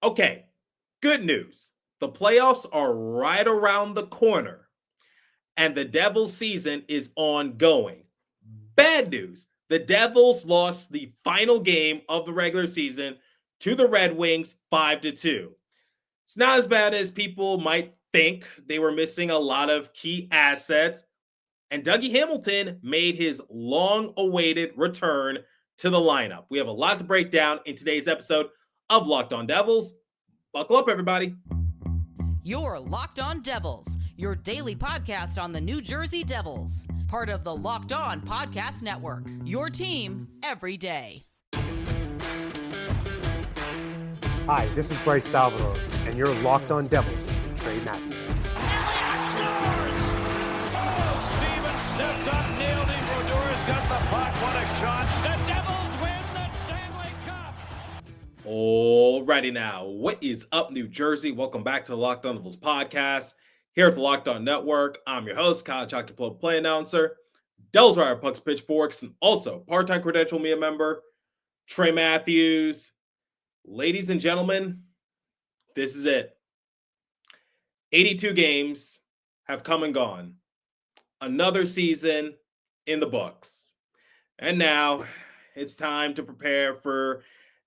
Okay, good news. The playoffs are right around the corner, and the Devils' season is ongoing. Bad news. The Devils lost the final game of the regular season to the Red Wings 5-2. It's not as bad as people might think. They were missing a lot of key assets, and Dougie Hamilton made his long-awaited return to the lineup. We have a lot to break down in today's episode of Locked On Devils. Buckle up, everybody. You're Locked On Devils, your daily podcast on the New Jersey Devils, part of the Locked On Podcast Network, your team every day. Hi, this is Bryce Salvador, and you're Locked On Devils with Trey Matthews. Elliott scores! Oh, Stevens stepped up, nailed it. Brodor's got the puck. What a shot. The Devils win the Stanley Cup. Alrighty now, what is up, New Jersey? Welcome back to the Locked On Devils podcast here at the Locked On Network. I'm your host, Kyle Chalky play announcer, Devils Wire Pucks Pitchforks, and also part-time credential media member, Trey Matthews. Ladies and gentlemen, this is it. 82 games have come and gone. Another season in the books. And now it's time to prepare for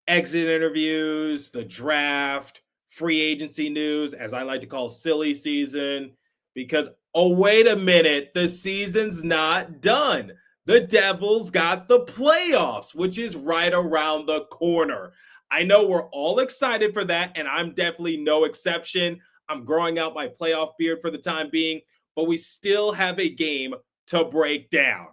exit interviews, the draft, free agency news, as I like to call silly season, because, oh, wait a minute, the season's not done. The Devils got the playoffs, which is right around the corner. I know we're all excited for that, and I'm definitely no exception. I'm growing out my playoff beard for the time being, but we still have a game to break down.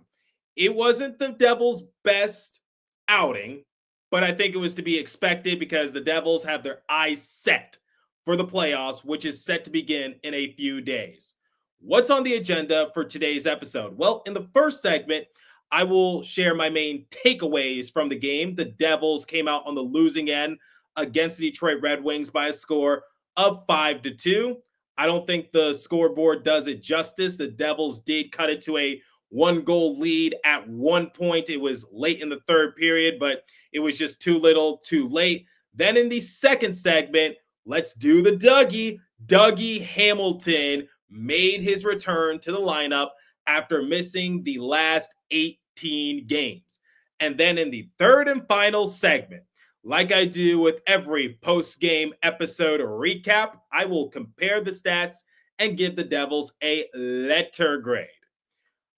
It wasn't the Devils' best outing, but I think it was to be expected because the Devils have their eyes set for the playoffs, which is set to begin in a few days. What's on the agenda for today's episode? Well, in the first segment, I will share my main takeaways from the game. The Devils came out on the losing end against the Detroit Red Wings by a score of 5-2. I don't think the scoreboard does it justice. The Devils did cut it to a 1-goal lead at one point. It was late in the third period, but it was just too little, too late. Then in the second segment, let's do the Dougie. Dougie Hamilton made his return to the lineup after missing the last 18 games. And then in the third and final segment, like I do with every post-game episode recap, I will compare the stats and give the Devils a letter grade.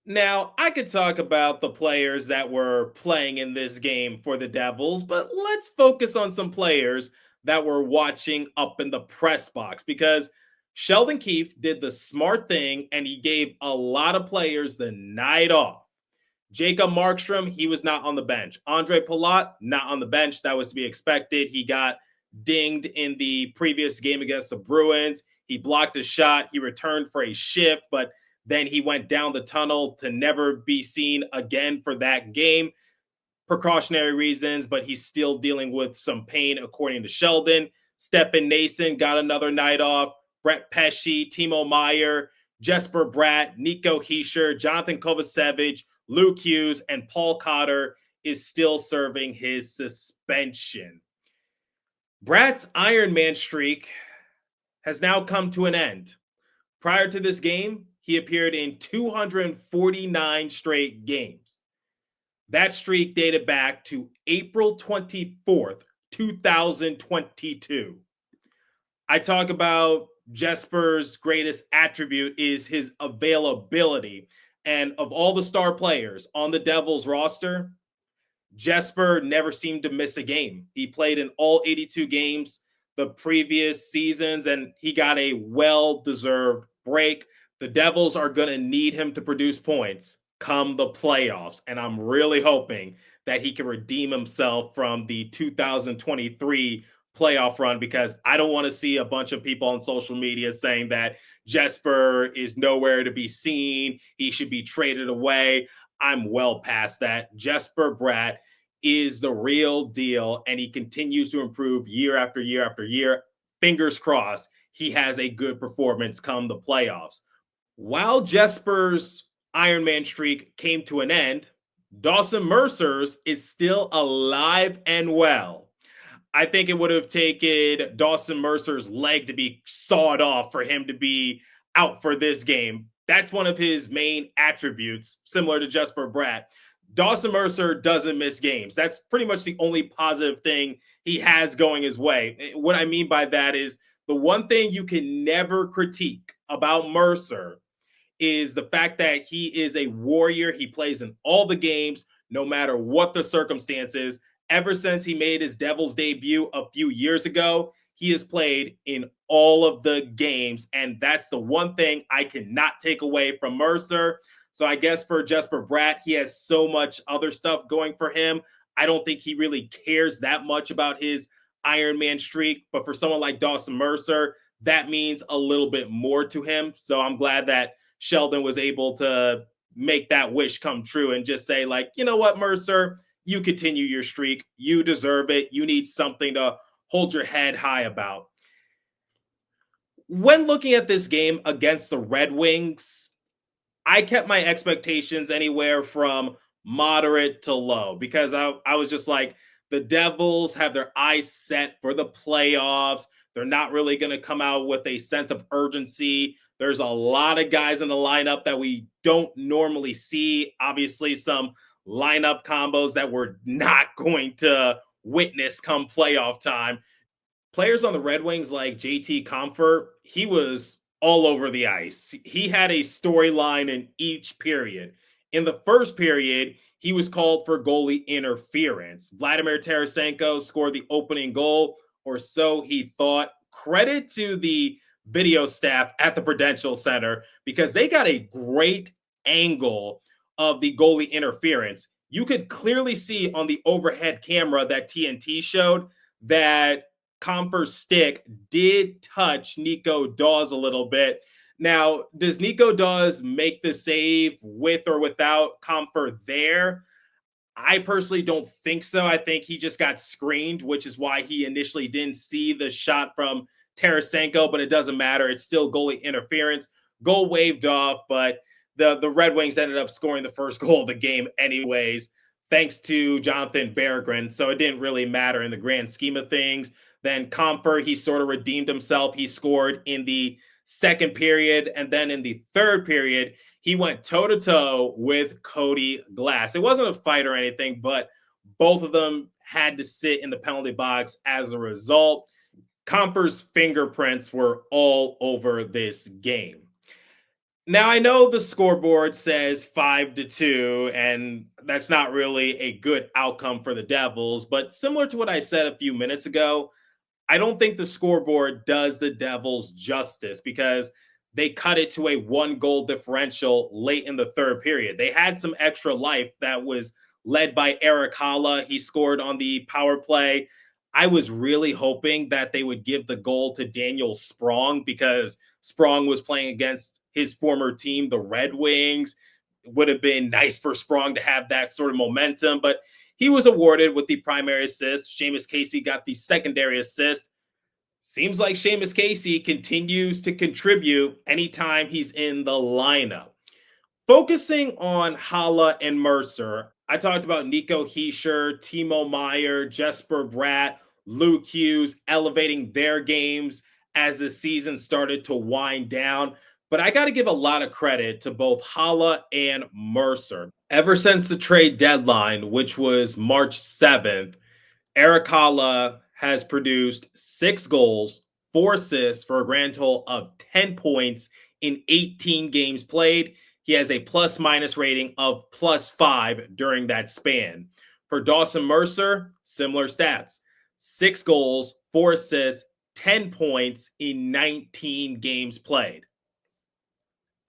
Now, I could talk about the players that were playing in this game for the Devils, but let's focus on some players that were watching up in the press box, because Sheldon Keefe did the smart thing and he gave a lot of players the night off. Jacob Markstrom, he was not on the bench. Andre Palat, not on the bench. That was to be expected. He got dinged in the previous game against the Bruins. He blocked a shot. He returned for a shift, but then he went down the tunnel to never be seen again for that game. Precautionary reasons, but he's still dealing with some pain, according to Sheldon. Stefan Nason got another night off. Brett Pesce, Timo Meier, Jesper Bratt, Nico Hischier, Jonathan Kovacevic, Luke Hughes, and Paul Cotter is still serving his suspension. Bratt's Iron Man streak has now come to an end. Prior to this game, he appeared in 249 straight games. That streak dated back to April 24th, 2022. I talk about Jesper's greatest attribute is his availability. And of all the star players on the Devils roster, Jesper never seemed to miss a game. He played in all 82 games the previous seasons, and he got a well-deserved break. The Devils are going to need him to produce points come the playoffs, and I'm really hoping that he can redeem himself from the 2023 playoff run, because I don't want to see a bunch of people on social media saying that Jesper is nowhere to be seen. He should be traded away. I'm well past that. Jesper Bratt is the real deal, and he continues to improve year after year after year. Fingers crossed he has a good performance come the playoffs. While Jesper's Iron Man streak came to an end, Dawson Mercer's is still alive and well. I think it would have taken Dawson Mercer's leg to be sawed off for him to be out for this game. That's one of his main attributes, similar to Jesper Bratt. Dawson Mercer doesn't miss games. That's pretty much the only positive thing he has going his way. What I mean by that is the one thing you can never critique about Mercer is the fact that he is a warrior. He plays in all the games, no matter what the circumstances. Ever since he made his Devils debut a few years ago, he has played in all of the games. And that's the one thing I cannot take away from Mercer. So I guess for Jesper Bratt, he has so much other stuff going for him. I don't think he really cares that much about his Iron Man streak. But for someone like Dawson Mercer, that means a little bit more to him. So I'm glad that Sheldon was able to make that wish come true and just say, like, you know what, Mercer, you continue your streak. You deserve it. You need something to hold your head high about. When looking at this game against the Red Wings, I kept my expectations anywhere from moderate to low because I was just like, the Devils have their eyes set for the playoffs. They're not really going to come out with a sense of urgency. There's a lot of guys in the lineup that we don't normally see. Obviously, some lineup combos that we're not going to witness come playoff time. Players on the Red Wings like JT Comfort, he was all over the ice. He had a storyline in each period. In the first period, he was called for goalie interference. Vladimir Tarasenko scored the opening goal, or so he thought. Credit to the video staff at the Prudential Center because they got a great angle of the goalie interference. You could clearly see on the overhead camera that TNT showed that Comfort's stick did touch Nico Daws a little bit. Now, does Nico Daws make the save with or without Comfort there? I personally don't think so. I think he just got screened, which is why he initially didn't see the shot from Tarasenko, but it doesn't matter. It's still goalie interference. Goal waved off, but the Red Wings ended up scoring the first goal of the game anyways, thanks to Jonathan Berggren. So it didn't really matter in the grand scheme of things. Then Comfort, he sort of redeemed himself. He scored in the second period. And then in the third period, he went toe-to-toe with Cody Glass. It wasn't a fight or anything, but both of them had to sit in the penalty box as a result. Comfort's fingerprints were all over this game. Now, I know the scoreboard says 5-2, and that's not really a good outcome for the Devils, but similar to what I said a few minutes ago, I don't think the scoreboard does the Devils justice because they cut it to a 1-goal differential late in the third period. They had some extra life that was led by Erik Haula. He scored on the power play. I was really hoping that they would give the goal to Daniel Sprong because Sprong was playing against his former team, the Red Wings. It would have been nice for Sprong to have that sort of momentum, but he was awarded with the primary assist. Seamus Casey got the secondary assist. Seems like Seamus Casey continues to contribute anytime he's in the lineup. Focusing on Haula and Mercer, I talked about Nico Hischier, Timo Meier, Jesper Bratt, Luke Hughes elevating their games as the season started to wind down. But I got to give a lot of credit to both Haula and Mercer. Ever since the trade deadline, which was March 7th, Erik Haula has produced 6 goals, 4 assists for a grand total of 10 points in 18 games played. He has a plus-minus rating of +5 during that span. For Dawson Mercer, similar stats. 6 goals, 4 assists, 10 points in 19 games played.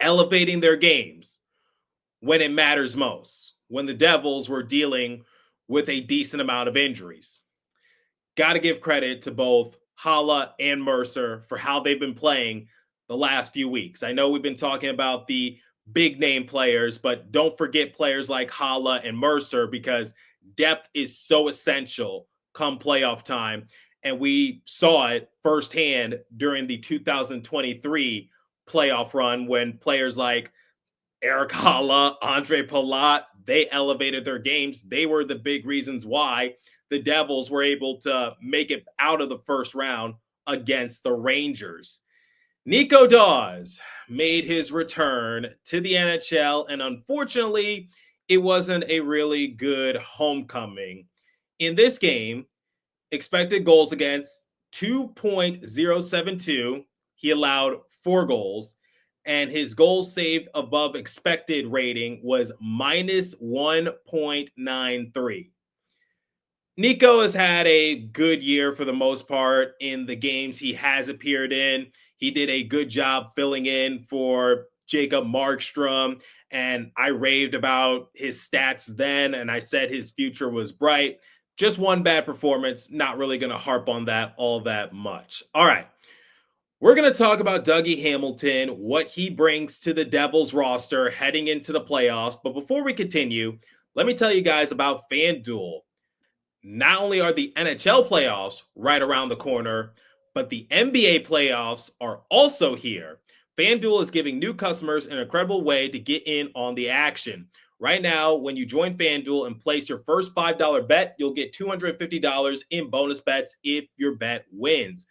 Elevating their games when it matters most, when the Devils were dealing with a decent amount of injuries. Got to give credit to both Haula and Mercer for how they've been playing the last few weeks. I know we've been talking about the big name players, but don't forget players like Haula and Mercer because depth is so essential come playoff time. And we saw it firsthand during the 2023 playoff run when players like Erik Haula, Andre Palat, they elevated their games. They were the big reasons why the Devils were able to make it out of the first round against the Rangers. Nico Daws made his return to the NHL, and unfortunately, it wasn't a really good homecoming. In this game, expected goals against 2.072. He allowed 4 goals, and his goals saved above expected rating was minus 1.93. Nico has had a good year for the most part in the games he has appeared in. He did a good job filling in for Jacob Markstrom, and I raved about his stats then, and I said his future was bright. Just one bad performance, not really going to harp on that all that much. All right, we're going to talk about Dougie Hamilton, what he brings to the Devils roster heading into the playoffs. But before we continue, let me tell you guys about FanDuel. Not only are the NHL playoffs right around the corner, but the NBA playoffs are also here. FanDuel is giving new customers an incredible way to get in on the action. Right now, when you join FanDuel and place your first $5 bet, you'll get $250 in bonus bets if your bet wins.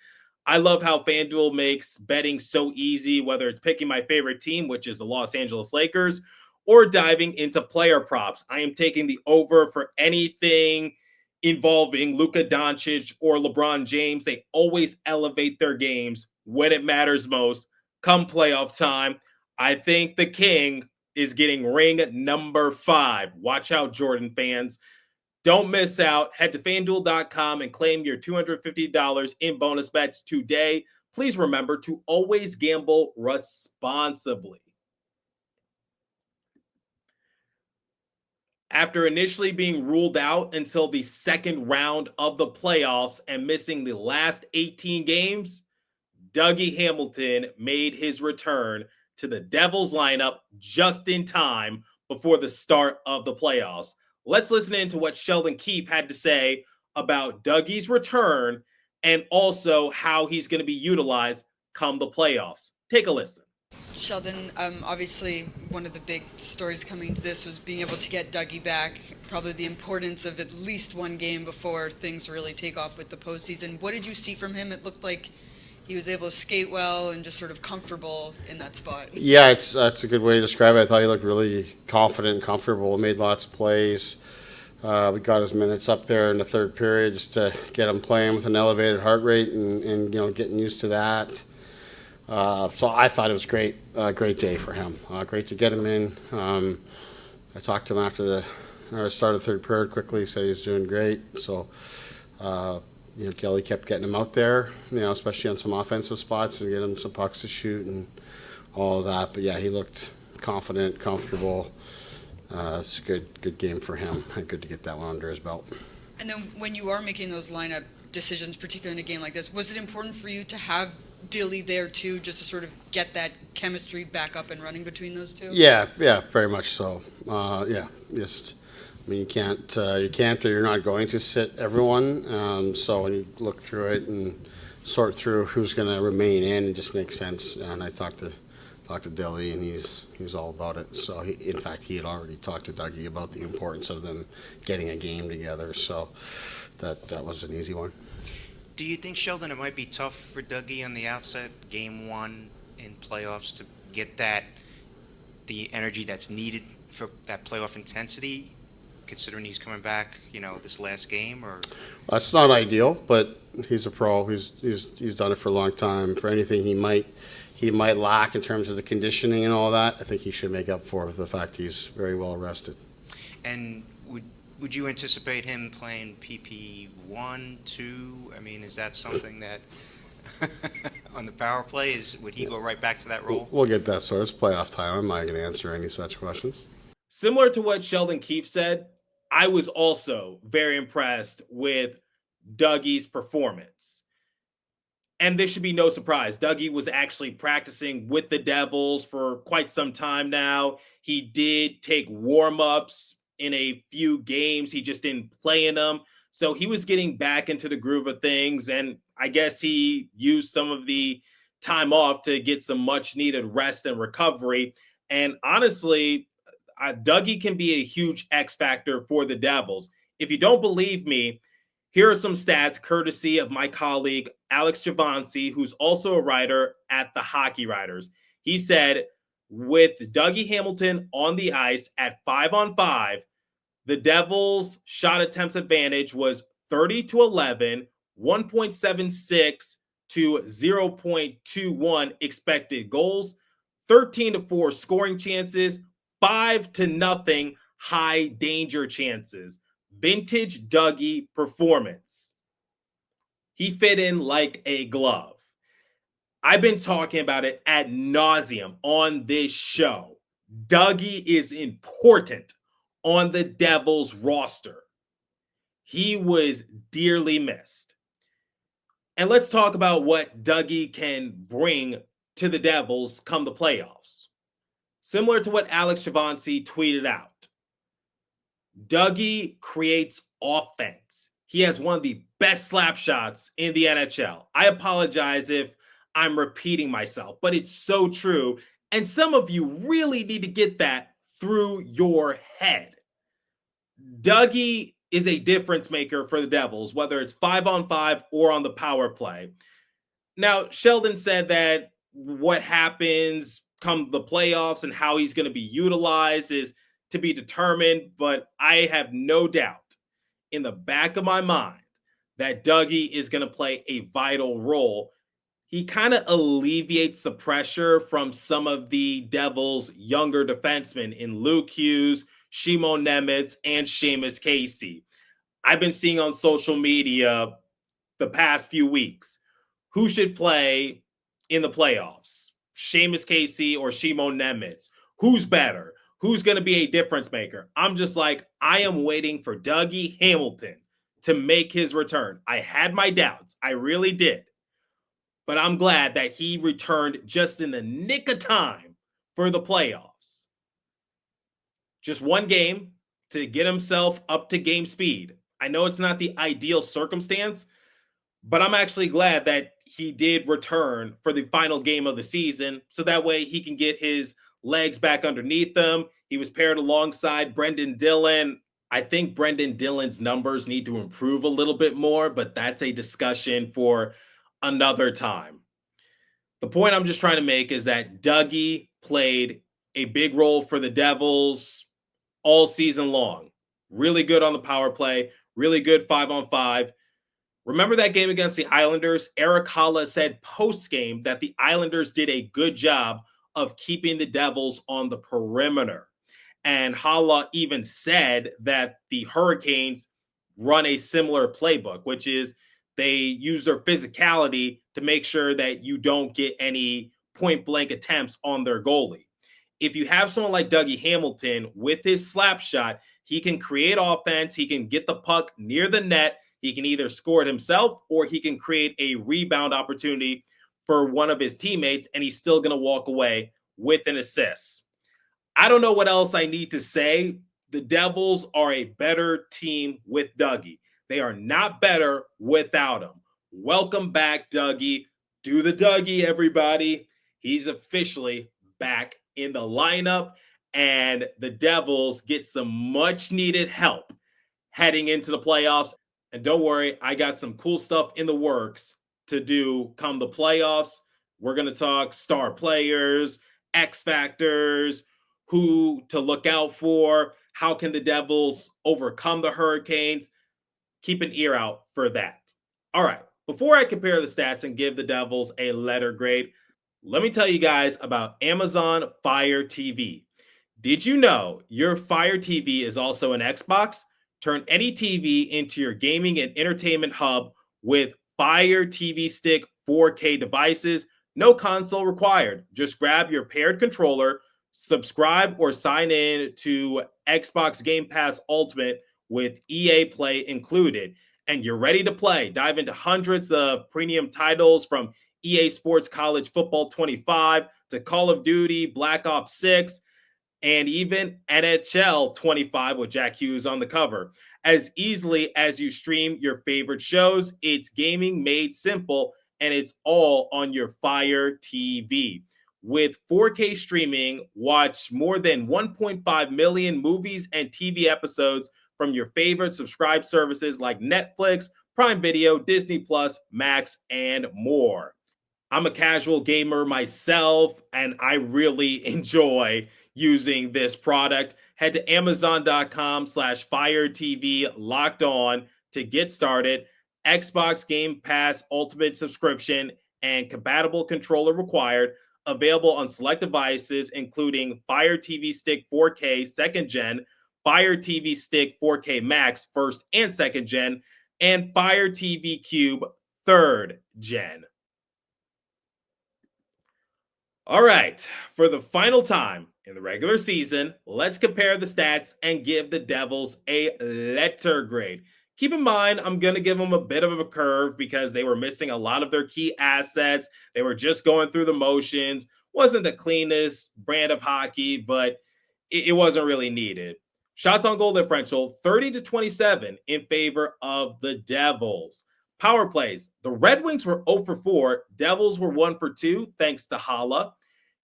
I love how FanDuel makes betting so easy, whether it's picking my favorite team, which is the Los Angeles Lakers, or diving into player props. I am taking the over for anything involving Luka Doncic or LeBron James. They always elevate their games when it matters most. Come playoff time, I think the King is getting ring number 5. Watch out, Jordan fans. Don't miss out. Head to FanDuel.com and claim your $250 in bonus bets today. Please remember to always gamble responsibly. After initially being ruled out until the second round of the playoffs and missing the last 18 games, Dougie Hamilton made his return to the Devils lineup just in time before the start of the playoffs. Let's listen into what Sheldon Keefe had to say about Dougie's return and also how he's going to be utilized come the playoffs. Take a listen. Sheldon, obviously one of the big stories coming to this was being able to get Dougie back, probably the importance of at least one game before things really take off with the postseason. What did you see from him? It looked like he was able to skate well and just sort of comfortable in that spot. Yeah, that's a good way to describe it. I thought he looked really confident and comfortable, made lots of plays. We got his minutes up there in the third period just to get him playing with an elevated heart rate and getting used to that. So I thought it was great, great day for him. Great to get him in. I talked to him after the start of the third period quickly. He said he was doing great. So, Kelly kept getting him out there, especially on some offensive spots and get him some pucks to shoot and all of that. But yeah, he looked confident, comfortable. It's a good game for him. Good to get that one under his belt. And then when you are making those lineup decisions, particularly in a game like this, was it important for you to have Dilly there too, just to sort of get that chemistry back up and running between those two? Yeah, very much so. You can't or you're not going to sit everyone. So when you look through it and sort through who's going to remain in, it just makes sense. And I talked to Dilly, and he's all about it. So in fact, he had already talked to Dougie about the importance of them getting a game together. So that was an easy one. Do you think, Sheldon, it might be tough for Dougie on the outset, game one in playoffs, to get the energy that's needed for that playoff intensity, considering he's coming back, this last game? Or that's not ideal, but he's a pro. He's done it for a long time. For anything he might lack in terms of the conditioning and all that, I think he should make up for it with the fact he's very well rested. And would you anticipate him playing PP 1, 2? I mean, is that something that on the power play, would he go right back to that role? We'll get that sort. It's playoff time. I'm not going to answer any such questions. Similar to what Sheldon Keefe said, I was also very impressed with Dougie's performance. And this should be no surprise. Dougie was actually practicing with the Devils for quite some time now. He did take warm-ups in a few games. He just didn't play in them. So he was getting back into the groove of things. And I guess he used some of the time off to get some much needed rest and recovery. And honestly, Dougie can be a huge X factor for the Devils. If you don't believe me, Here are some stats courtesy of my colleague, Alex Javanci, who's also a writer at the Hockey Writers. He said, with Dougie Hamilton on the ice at 5-on-5, the Devils' shot attempts advantage was 30-11, 1.76 to 0.21 expected goals, 13-4 scoring chances, 5-0 high danger chances. Vintage Dougie performance. He fit in like a glove. I've been talking about it ad nauseum on this show. Dougie is important on the Devils roster. He was dearly missed. And let's talk about what Dougie can bring to the Devils come the playoffs. Similar to what Alex Javanci tweeted out. Dougie creates offense. He has one of the best slap shots in the NHL. I apologize if I'm repeating myself, but it's so true. And some of you really need to get that through your head. Dougie is a difference maker for the Devils, whether it's 5-on-5 or on the power play. Now, Sheldon said that what happens come the playoffs and how he's going to be utilized is to be determined, but I have no doubt in the back of my mind that Dougie is going to play a vital role. He kind of alleviates the pressure from some of the Devils' younger defensemen in Luke Hughes, Shimon Nemitz, and Seamus Casey. I've been seeing on social media the past few weeks who should play in the playoffs, Seamus Casey or Shimon Nemitz. Who's better? Who's going to be a difference maker? I'm just like, I am waiting for Dougie Hamilton to make his return. I had my doubts. I really did. But I'm glad that he returned just in the nick of time for the playoffs. Just one game to get himself up to game speed. I know it's not the ideal circumstance, but I'm actually glad that he did return for the final game of the season, so that way he can get his legs back underneath him. He was paired alongside Brendan Dillon. I think Brendan Dillon's numbers need to improve a little bit more, but that's a discussion for another time. The point I'm just trying to make is that Dougie played a big role for the Devils all season long. Really good on the power play, really good 5-on-5. Remember that game against the Islanders? Eric Haula said post-game that the Islanders did a good job of keeping the Devils on the perimeter. And Haula even said that the Hurricanes run a similar playbook, which is they use their physicality to make sure that you don't get any point-blank attempts on their goalie. If you have someone like Dougie Hamilton with his slap shot, he can create offense, he can get the puck near the net, he can either score it himself or he can create a rebound opportunity for one of his teammates, and he's still going to walk away with an assist. I don't know what else I need to say. The Devils are a better team with Dougie. They are not better without him. Welcome back, Dougie. Do the Dougie, everybody. He's officially back in the lineup, and the Devils get some much-needed help heading into the playoffs. And don't worry, I got some cool stuff in the works to do come the playoffs. We're going to talk star players, X factors, who to look out for, how can the Devils overcome the Hurricanes. Keep an ear out for that. All right, before I compare the stats and give the Devils a letter grade, let me tell you guys about Amazon Fire TV. Did you know your Fire TV is also an Xbox? Turn any TV into your gaming and entertainment hub with Fire TV Stick 4K devices. No console required. Just grab your paired controller, subscribe or sign in to Xbox Game Pass Ultimate with EA Play included, and you're ready to play. Dive into hundreds of premium titles from EA Sports College Football 25 to Call of Duty, Black Ops 6, and even NHL 25 with Jack Hughes on the cover. As easily as you stream your favorite shows, it's gaming made simple, and it's all on your Fire TV. With 4K streaming, watch more than 1.5 million movies and TV episodes from your favorite subscribed services like Netflix, Prime Video, Disney Plus, Max, and more. I'm a casual gamer myself, and I really enjoy using this product. Head to amazon.com/FireTV locked on to get started. Xbox Game Pass Ultimate subscription and compatible controller required. Available on select devices, including Fire TV Stick 4K 2nd Gen, Fire TV Stick 4K Max 1st and 2nd Gen, and Fire TV Cube 3rd Gen. All right, for the final time in the regular season, let's compare the stats and give the Devils a letter grade. Keep in mind, I'm going to give them a bit of a curve because they were missing a lot of their key assets. They were just going through the motions. Wasn't the cleanest brand of hockey, but it wasn't really needed. Shots on goal differential, 30-27 in favor of the Devils. Power plays, the Red Wings were 0 for 4. Devils were 1 for 2, thanks to Hala.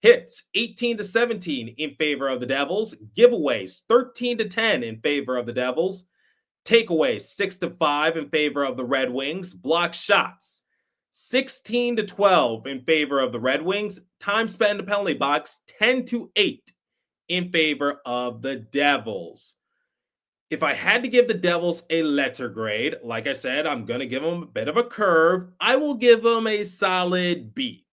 Hits, 18-17 in favor of the Devils. Giveaways, 13-10 in favor of the Devils. Takeaways, 6-5 in favor of the Red Wings. Block shots, 16-12 in favor of the Red Wings. Time spent in the penalty box, 10-8 in favor of the Devils. If I had to give the Devils a letter grade, like I said, I'm going to give them a bit of a curve. I will give them a solid B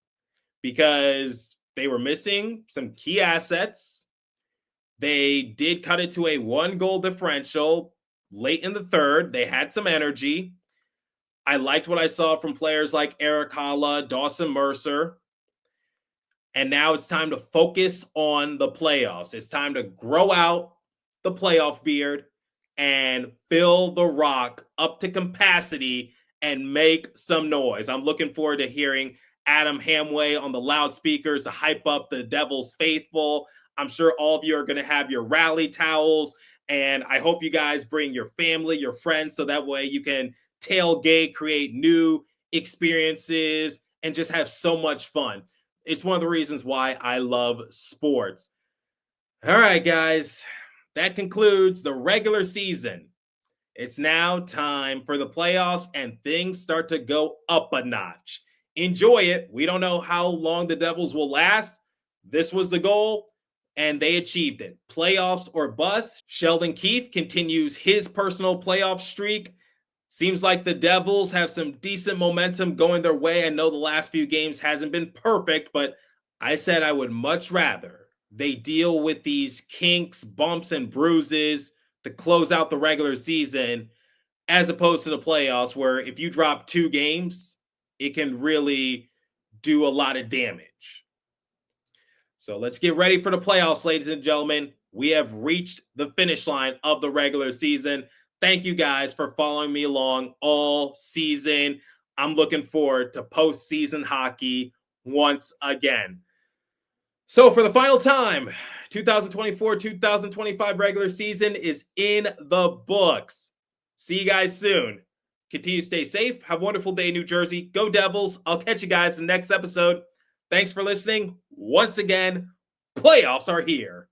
because they were missing some key assets. They did cut it to a 1-goal differential late in the third. They had some energy. I liked what I saw from players like Eric Hala, Dawson Mercer. And now it's time to focus on the playoffs. It's time to grow out the playoff beard and fill the rock up to capacity and make some noise. I'm looking forward to hearing Adam Hamway on the loudspeakers to hype up the Devils faithful. I'm sure all of you are going to have your rally towels, and I hope you guys bring your family, your friends, so that way you can tailgate, create new experiences, and just have so much fun. It's one of the reasons why I love sports. All right, guys, that concludes the regular season. It's now time for the playoffs, and things start to go up a notch. Enjoy it. We don't know how long the Devils will last. This was the goal, and they achieved it. Playoffs or bust. Sheldon Keefe continues his personal playoff streak. Seems like the Devils have some decent momentum going their way. I know the last few games hasn't been perfect, but I said I would much rather they deal with these kinks, bumps, and bruises to close out the regular season as opposed to the playoffs where if you drop 2 games, it can really do a lot of damage. So let's get ready for the playoffs, ladies and gentlemen. We have reached the finish line of the regular season. Thank you guys for following me along all season. I'm looking forward to postseason hockey once again. So for the final time, 2024-2025 regular season is in the books. See you guys soon. Continue to stay safe. Have a wonderful day in New Jersey. Go Devils. I'll catch you guys in the next episode. Thanks for listening. Once again, playoffs are here.